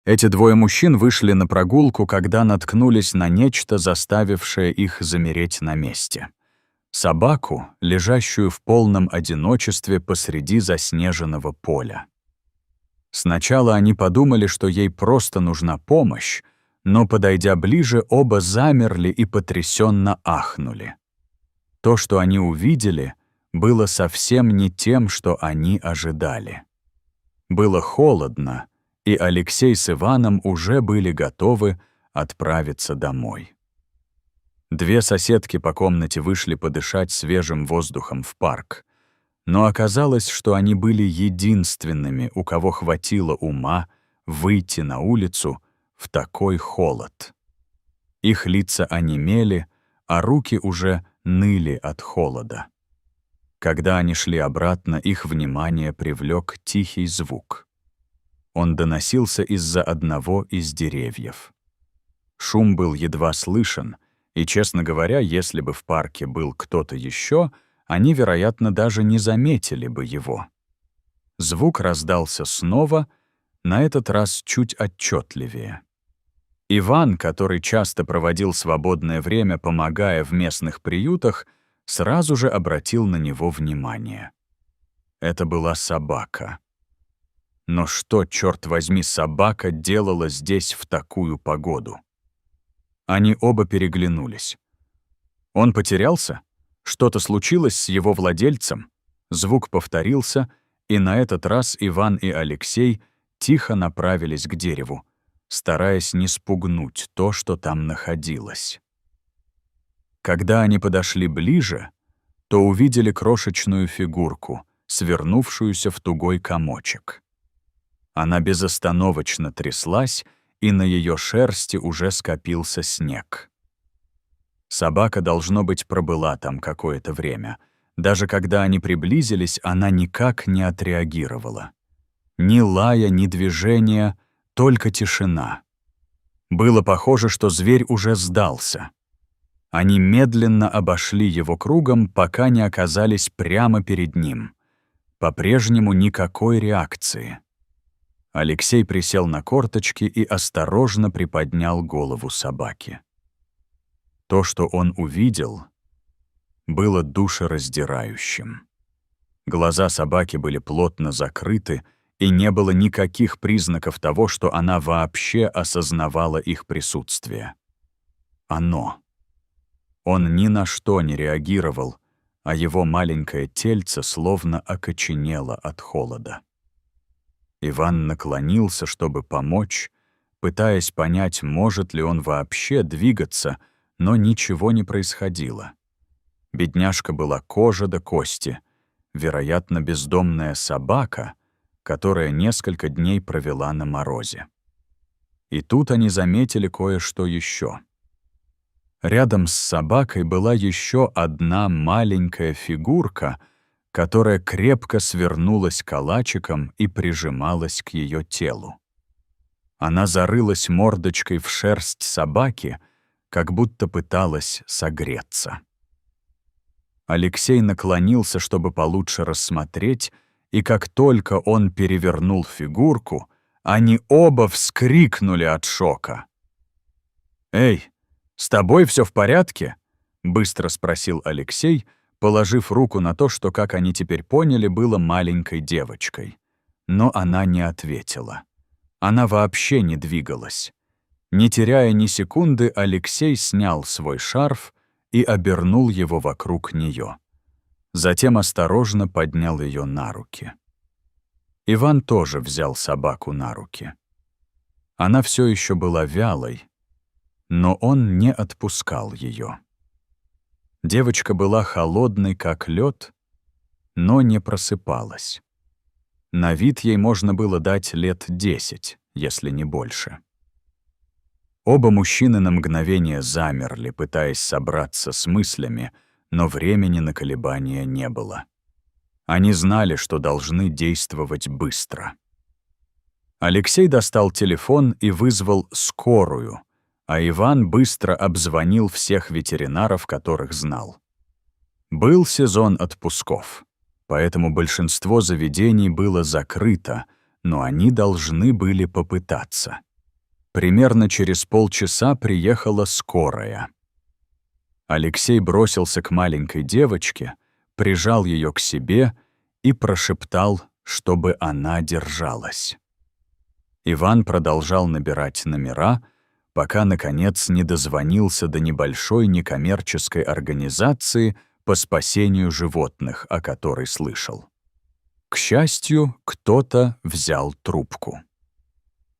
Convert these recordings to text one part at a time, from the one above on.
Эти двое мужчин вышли на прогулку, когда наткнулись на нечто, заставившее их замереть на месте. Собаку, лежащую в полном одиночестве посреди заснеженного поля. Сначала они подумали, что ей просто нужна помощь, но, подойдя ближе, оба замерли и потрясенно ахнули. То, что они увидели, было совсем не тем, что они ожидали. Было холодно, и Алексей с Иваном уже были готовы отправиться домой. Две соседки по комнате вышли подышать свежим воздухом в парк, но оказалось, что они были единственными, у кого хватило ума выйти на улицу в такой холод. Их лица онемели, а руки уже ныли от холода. Когда они шли обратно, их внимание привлек тихий звук. Он доносился из-за одного из деревьев. Шум был едва слышен, и, честно говоря, если бы в парке был кто-то еще, они, вероятно, даже не заметили бы его. Звук раздался снова, на этот раз чуть отчетливее. Иван, который часто проводил свободное время, помогая в местных приютах, сразу же обратил на него внимание. Это была собака. Но что, черт возьми, собака делала здесь в такую погоду? Они оба переглянулись. Он потерялся? Что-то случилось с его владельцем? Звук повторился, и на этот раз Иван и Алексей тихо направились к дереву, стараясь не спугнуть то, что там находилось. Когда они подошли ближе, то увидели крошечную фигурку, свернувшуюся в тугой комочек. Она безостановочно тряслась, и на ее шерсти уже скопился снег. Собака, должно быть, пробыла там какое-то время. Даже когда они приблизились, она никак не отреагировала. Ни лая, ни движения, только тишина. Было похоже, что зверь уже сдался. Они медленно обошли его кругом, пока не оказались прямо перед ним. По-прежнему никакой реакции. Алексей присел на корточки и осторожно приподнял голову собаки. То, что он увидел, было душераздирающим. Глаза собаки были плотно закрыты, и не было никаких признаков того, что она вообще осознавала их присутствие. Он ни на что не реагировал, а его маленькое тельце словно окоченело от холода. Иван наклонился, чтобы помочь, пытаясь понять, может ли он вообще двигаться, но ничего не происходило. Бедняжка была кожа до кости, вероятно, бездомная собака, которая несколько дней провела на морозе. И тут они заметили кое-что еще. Рядом с собакой была еще одна маленькая фигурка, которая крепко свернулась калачиком и прижималась к ее телу. Она зарылась мордочкой в шерсть собаки, как будто пыталась согреться. Алексей наклонился, чтобы получше рассмотреть, и как только он перевернул фигурку, они оба вскрикнули от шока. «Эй, с тобой все в порядке?» — быстро спросил Алексей, положив руку на то, что, как они теперь поняли, было маленькой девочкой. Но она не ответила. Она вообще не двигалась. Не теряя ни секунды, Алексей снял свой шарф и обернул его вокруг нее. Затем осторожно поднял ее на руки. Иван тоже взял собаку на руки. Она все еще была вялой, но он не отпускал ее. Девочка была холодной, как лед, но не просыпалась. На вид ей можно было дать лет 10, если не больше. Оба мужчины на мгновение замерли, пытаясь собраться с мыслями, но времени на колебания не было. Они знали, что должны действовать быстро. Алексей достал телефон и вызвал скорую, а Иван быстро обзвонил всех ветеринаров, которых знал. Был сезон отпусков, поэтому большинство заведений было закрыто, но они должны были попытаться. Примерно через полчаса приехала скорая. Алексей бросился к маленькой девочке, прижал ее к себе и прошептал, чтобы она держалась. Иван продолжал набирать номера, пока, наконец, не дозвонился до небольшой некоммерческой организации по спасению животных, о которой слышал. К счастью, кто-то взял трубку.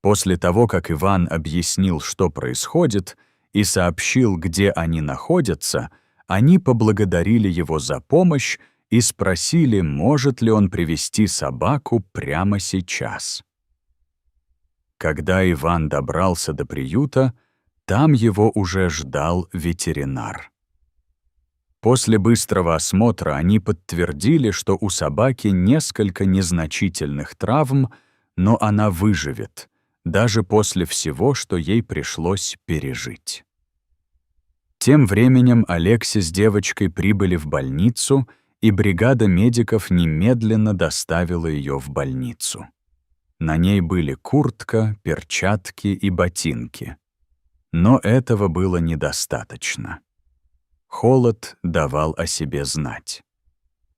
После того, как Иван объяснил, что происходит, и сообщил, где они находятся, они поблагодарили его за помощь и спросили, может ли он привести собаку прямо сейчас. Когда Иван добрался до приюта, там его уже ждал ветеринар. После быстрого осмотра они подтвердили, что у собаки несколько незначительных травм, но она выживет, даже после всего, что ей пришлось пережить. Тем временем Алекси с девочкой прибыли в больницу, и бригада медиков немедленно доставила ее в больницу. На ней были куртка, перчатки и ботинки. Но этого было недостаточно. Холод давал о себе знать.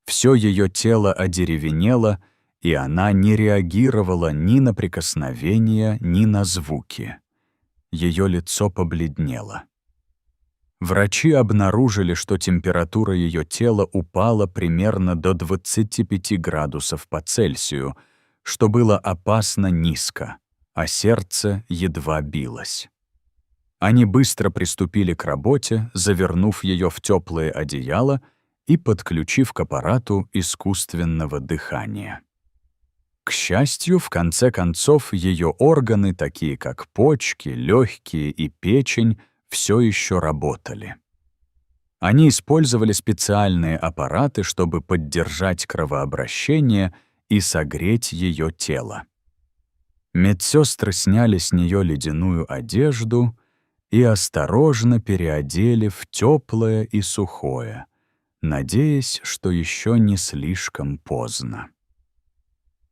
Всё ее тело одеревенело, и она не реагировала ни на прикосновения, ни на звуки. Ее лицо побледнело. Врачи обнаружили, что температура ее тела упала примерно до 25 градусов по Цельсию, что было опасно низко, а сердце едва билось. Они быстро приступили к работе, завернув ее в теплое одеяло и подключив к аппарату искусственного дыхания. К счастью, в конце концов, ее органы, такие как почки, легкие и печень, все еще работали. Они использовали специальные аппараты, чтобы поддержать кровообращение и согреть ее тело. Медсестры сняли с нее ледяную одежду и осторожно переодели в теплое и сухое, надеясь, что еще не слишком поздно.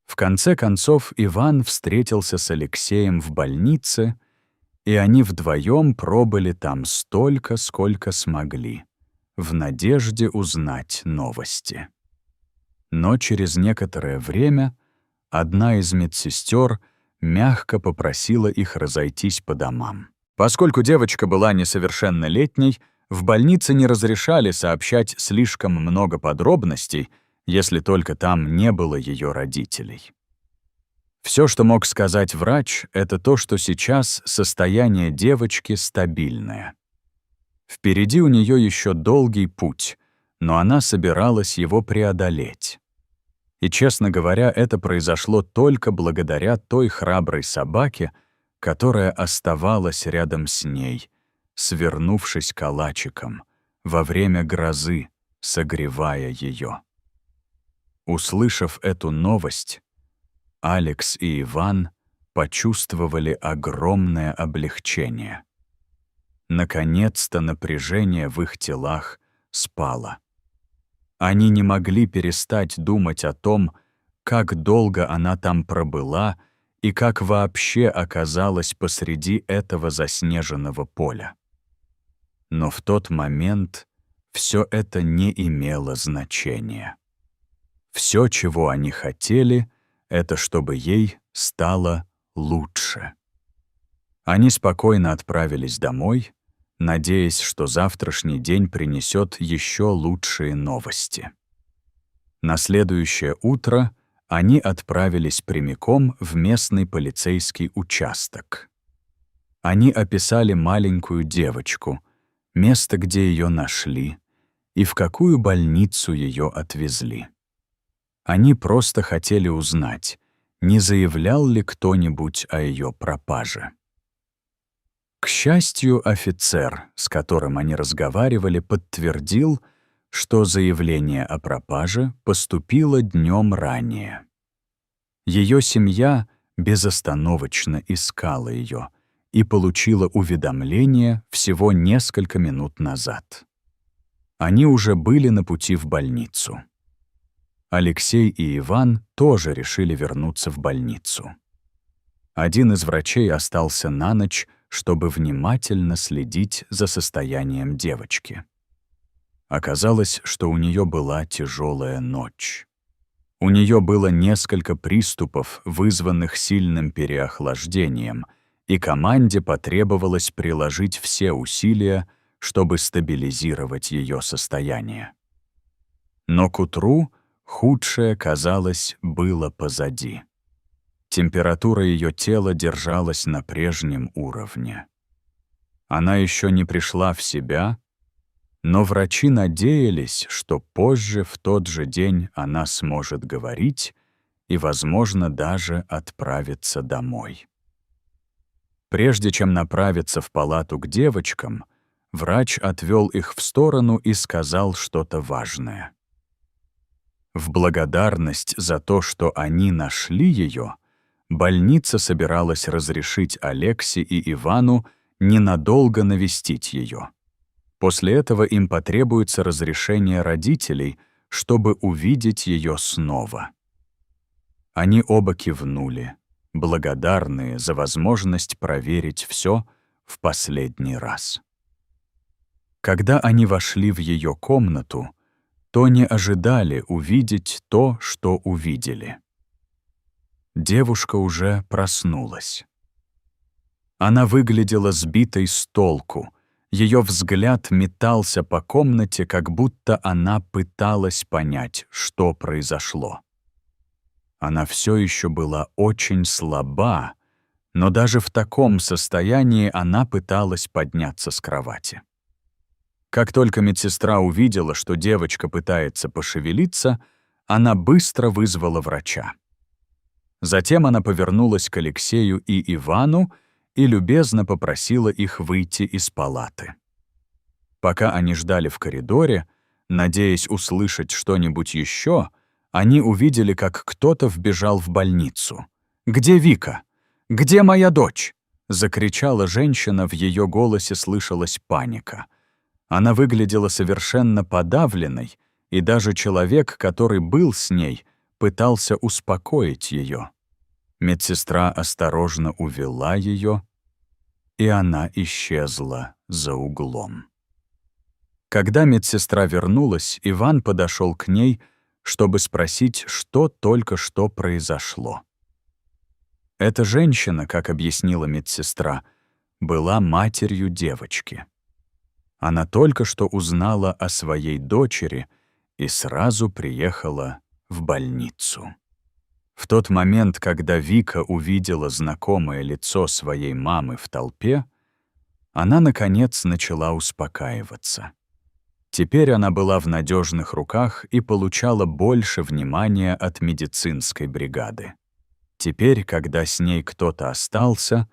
В конце концов Иван встретился с Алексеем в больнице, и они вдвоем пробыли там столько, сколько смогли, в надежде узнать новости. Но через некоторое время одна из медсестер мягко попросила их разойтись по домам. Поскольку девочка была несовершеннолетней, в больнице не разрешали сообщать слишком много подробностей, если только там не было ее родителей. Все, что мог сказать врач, это то, что сейчас состояние девочки стабильное. Впереди у нее еще долгий путь, но она собиралась его преодолеть. И, честно говоря, это произошло только благодаря той храброй собаке, которая оставалась рядом с ней, свернувшись калачиком, во время грозы, согревая ее. Услышав эту новость, Алекс и Иван почувствовали огромное облегчение. Наконец-то напряжение в их телах спало. Они не могли перестать думать о том, как долго она там пробыла и как вообще оказалась посреди этого заснеженного поля. Но в тот момент все это не имело значения. Все, чего они хотели, это чтобы ей стало лучше. Они спокойно отправились домой, надеясь, что завтрашний день принесет еще лучшие новости. На следующее утро они отправились прямиком в местный полицейский участок. Они описали маленькую девочку, место, где ее нашли, и в какую больницу ее отвезли. Они просто хотели узнать, не заявлял ли кто-нибудь о ее пропаже. К счастью, офицер, с которым они разговаривали, подтвердил, что заявление о пропаже поступило днем ранее. Ее семья безостановочно искала ее и получила уведомление всего несколько минут назад. Они уже были на пути в больницу. Алексей и Иван тоже решили вернуться в больницу. Один из врачей остался на ночь, чтобы внимательно следить за состоянием девочки. Оказалось, что у нее была тяжелая ночь. У нее было несколько приступов, вызванных сильным переохлаждением, и команде потребовалось приложить все усилия, чтобы стабилизировать ее состояние. Но к утру худшее, казалось, было позади. Температура ее тела держалась на прежнем уровне. Она еще не пришла в себя, но врачи надеялись, что позже, в тот же день, она сможет говорить и, возможно, даже отправиться домой. Прежде чем направиться в палату к девочкам, врач отвел их в сторону и сказал что-то важное. В благодарность за то, что они нашли ее, больница собиралась разрешить Алексе и Ивану ненадолго навестить ее. После этого им потребуется разрешение родителей, чтобы увидеть ее снова. Они оба кивнули, благодарные за возможность проверить все в последний раз. Когда они вошли в ее комнату, то не ожидали увидеть то, что увидели. Девушка уже проснулась. Она выглядела сбитой с толку. Ее взгляд метался по комнате, как будто она пыталась понять, что произошло. Она все еще была очень слаба, но даже в таком состоянии она пыталась подняться с кровати. Как только медсестра увидела, что девочка пытается пошевелиться, она быстро вызвала врача. Затем она повернулась к Алексею и Ивану и любезно попросила их выйти из палаты. Пока они ждали в коридоре, надеясь услышать что-нибудь еще, они увидели, как кто-то вбежал в больницу. «Где Вика? Где моя дочь?» — закричала женщина, в ее голосе слышалась паника. Она выглядела совершенно подавленной, и даже человек, который был с ней, пытался успокоить ее. Медсестра осторожно увела ее, и она исчезла за углом. Когда медсестра вернулась, Иван подошел к ней, чтобы спросить, что только что произошло. Эта женщина, как объяснила медсестра, была матерью девочки. Она только что узнала о своей дочери и сразу приехала в больницу. В тот момент, когда Вика увидела знакомое лицо своей мамы в толпе, она, наконец, начала успокаиваться. Теперь она была в надежных руках и получала больше внимания от медицинской бригады. Теперь, когда с ней кто-то остался,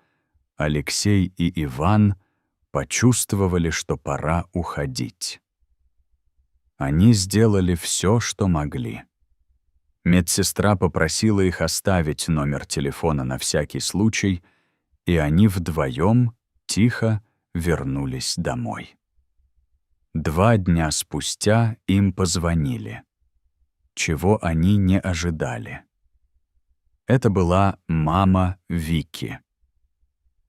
Алексей и Иван почувствовали, что пора уходить. Они сделали все, что могли. Медсестра попросила их оставить номер телефона на всякий случай, и они вдвоем тихо вернулись домой. 2 дня спустя им позвонили, чего они не ожидали. Это была мама Вики.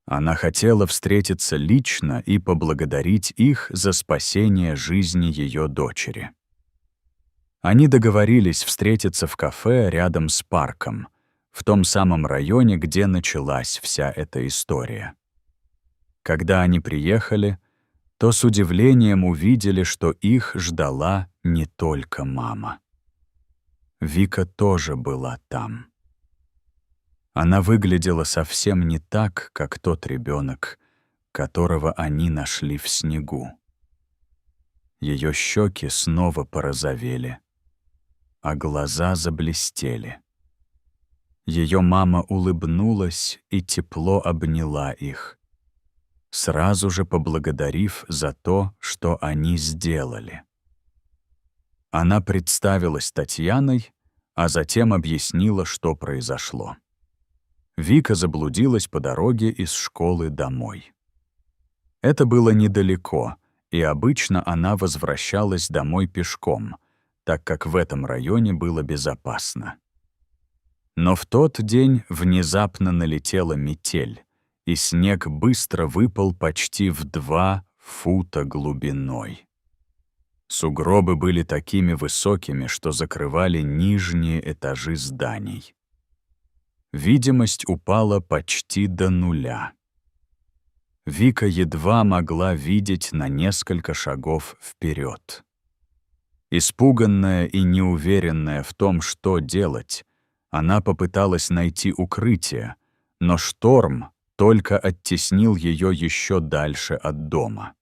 Она хотела встретиться лично и поблагодарить их за спасение жизни ее дочери. Они договорились встретиться в кафе рядом с парком, в том самом районе, где началась вся эта история. Когда они приехали, то с удивлением увидели, что их ждала не только мама. Вика тоже была там. Она выглядела совсем не так, как тот ребенок, которого они нашли в снегу. Ее щеки снова порозовели, а глаза заблестели. Ее мама улыбнулась и тепло обняла их, сразу же поблагодарив за то, что они сделали. Она представилась Татьяной, а затем объяснила, что произошло. Вика заблудилась по дороге из школы домой. Это было недалеко, и обычно она возвращалась домой пешком, так как в этом районе было безопасно. Но в тот день внезапно налетела метель, и снег быстро выпал почти в 2 фута глубиной. Сугробы были такими высокими, что закрывали нижние этажи зданий. Видимость упала почти до 0. Вика едва могла видеть на несколько шагов вперед. Испуганная и неуверенная в том, что делать, она попыталась найти укрытие, но шторм только оттеснил ее еще дальше от дома.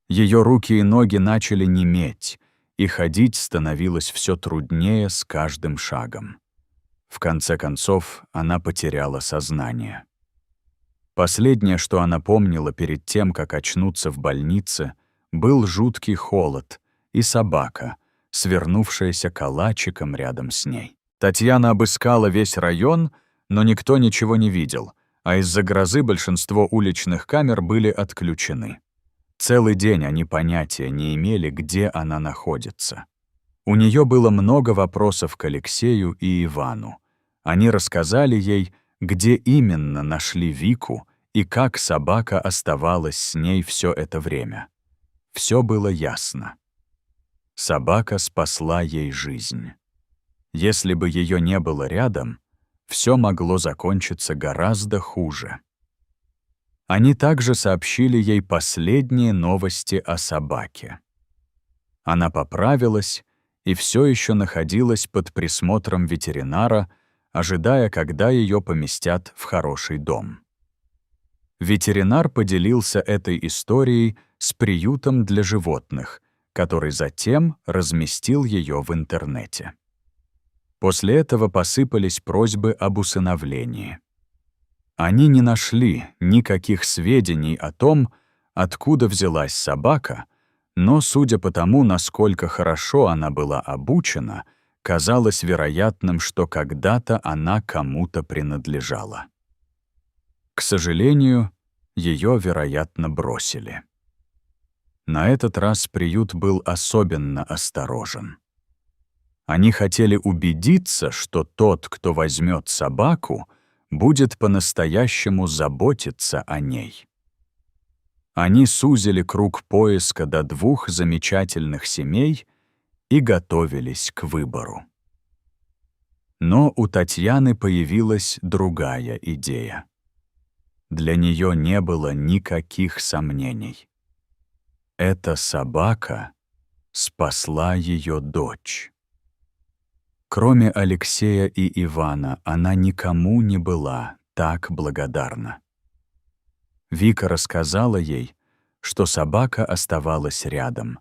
Ее руки и ноги начали неметь, и ходить становилось все труднее с каждым шагом. В конце концов, она потеряла сознание. Последнее, что она помнила перед тем, как очнуться в больнице, был жуткий холод и собака, свернувшаяся калачиком рядом с ней. Татьяна обыскала весь район, но никто ничего не видел, а из-за грозы большинство уличных камер были отключены. Целый день они понятия не имели, где она находится. У нее было много вопросов к Алексею и Ивану. Они рассказали ей, где именно нашли Вику и как собака оставалась с ней все это время. Все было ясно. Собака спасла ей жизнь. Если бы ее не было рядом, все могло закончиться гораздо хуже. Они также сообщили ей последние новости о собаке. Она поправилась и все еще находилась под присмотром ветеринара, ожидая, когда ее поместят в хороший дом. Ветеринар поделился этой историей с приютом для животных, который затем разместил ее в интернете. После этого посыпались просьбы об усыновлении. Они не нашли никаких сведений о том, откуда взялась собака, но, судя по тому, насколько хорошо она была обучена, казалось вероятным, что когда-то она кому-то принадлежала. К сожалению, ее, вероятно, бросили. На этот раз приют был особенно осторожен. Они хотели убедиться, что тот, кто возьмет собаку, будет по-настоящему заботиться о ней. Они сузили круг поиска до 2 замечательных семей и готовились к выбору. Но у Татьяны появилась другая идея. Для нее не было никаких сомнений. Эта собака спасла ее дочь. Кроме Алексея и Ивана, она никому не была так благодарна. Вика рассказала ей, что собака оставалась рядом,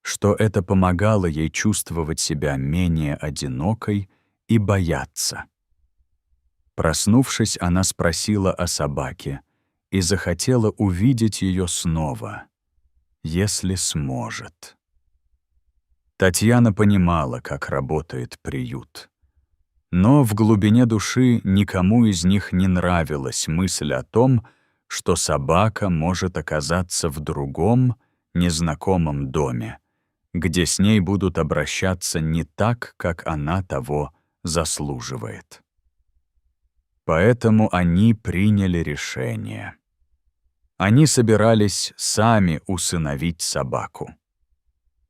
что это помогало ей чувствовать себя менее одинокой и бояться. Проснувшись, она спросила о собаке и захотела увидеть ее снова, если сможет. Татьяна понимала, как работает приют. Но в глубине души никому из них не нравилась мысль о том, что собака может оказаться в другом, незнакомом доме, где с ней будут обращаться не так, как она того заслуживает. Поэтому они приняли решение. Они собирались сами усыновить собаку.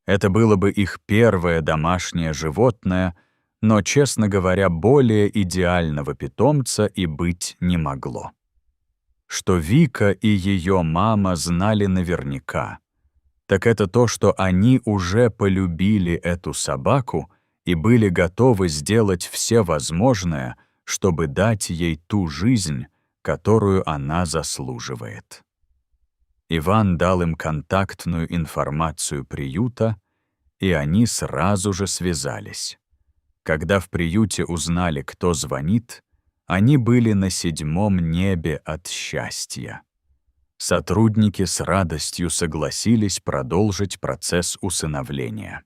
Это было бы их первое домашнее животное, но, честно говоря, более идеального питомца и быть не могло. Что Вика и ее мама знали наверняка, так это то, что они уже полюбили эту собаку и были готовы сделать все возможное, чтобы дать ей ту жизнь, которую она заслуживает. Иван дал им контактную информацию приюта, и они сразу же связались. Когда в приюте узнали, кто звонит, они были на 7-м небе от счастья. Сотрудники с радостью согласились продолжить процесс усыновления.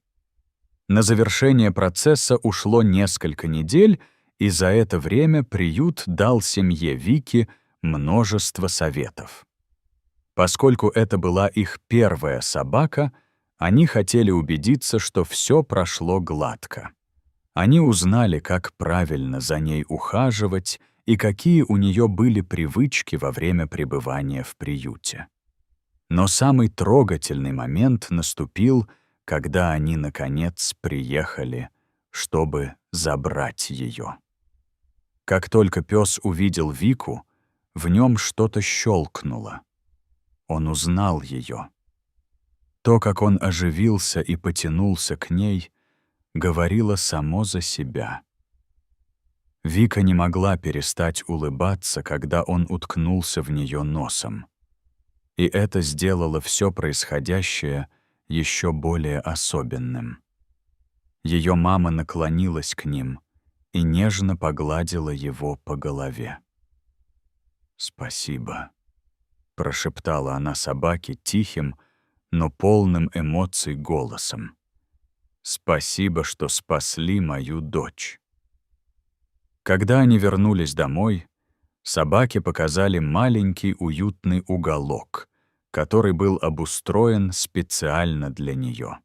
На завершение процесса ушло несколько недель, и за это время приют дал семье Вики множество советов. Поскольку это была их первая собака, они хотели убедиться, что все прошло гладко. Они узнали, как правильно за ней ухаживать и какие у нее были привычки во время пребывания в приюте. Но самый трогательный момент наступил, когда они, наконец, приехали, чтобы забрать ее. Как только пес увидел Вику, в нем что-то щелкнуло. Он узнал ее. То, как он оживился и потянулся к ней, говорило само за себя. Вика не могла перестать улыбаться, когда он уткнулся в нее носом. И это сделало все происходящее еще более особенным. Ее мама наклонилась к ним и нежно погладила его по голове. «Спасибо», — прошептала она собаке тихим, но полным эмоций голосом. «Спасибо, что спасли мою дочь». Когда они вернулись домой, собаки показали маленький уютный уголок, который был обустроен специально для нее.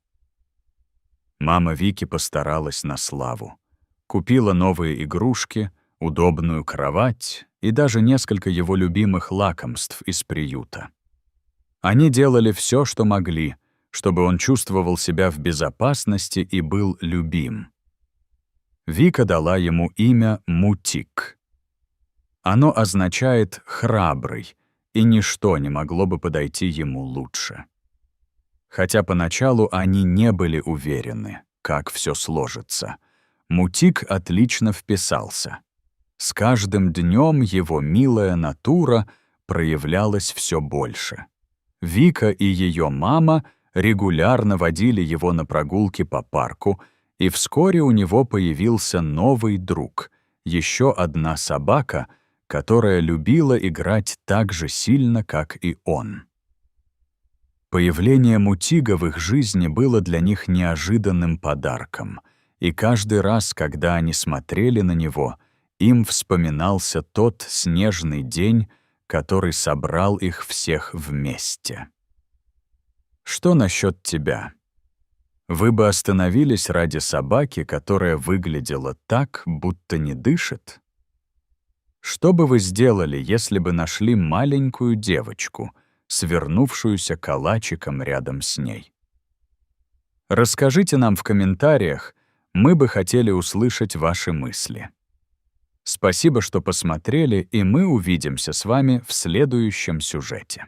Мама Вики постаралась на славу. Купила новые игрушки, удобную кровать и даже несколько его любимых лакомств из приюта. Они делали все, что могли, чтобы он чувствовал себя в безопасности и был любим. Вика дала ему имя Мутик. Оно означает «храбрый», и ничто не могло бы подойти ему лучше. Хотя поначалу они не были уверены, как все сложится, Мутик отлично вписался. С каждым днем его милая натура проявлялась все больше. Вика и ее мама регулярно водили его на прогулки по парку, и вскоре у него появился новый друг, еще одна собака, которая любила играть так же сильно, как и он. Появление Мутига в их жизни было для них неожиданным подарком, и каждый раз, когда они смотрели на него, им вспоминался тот снежный день, который собрал их всех вместе. Что насчет тебя? Вы бы остановились ради собаки, которая выглядела так, будто не дышит? Что бы вы сделали, если бы нашли маленькую девочку, свернувшуюся калачиком рядом с ней? Расскажите нам в комментариях, мы бы хотели услышать ваши мысли. Спасибо, что посмотрели, и мы увидимся с вами в следующем сюжете.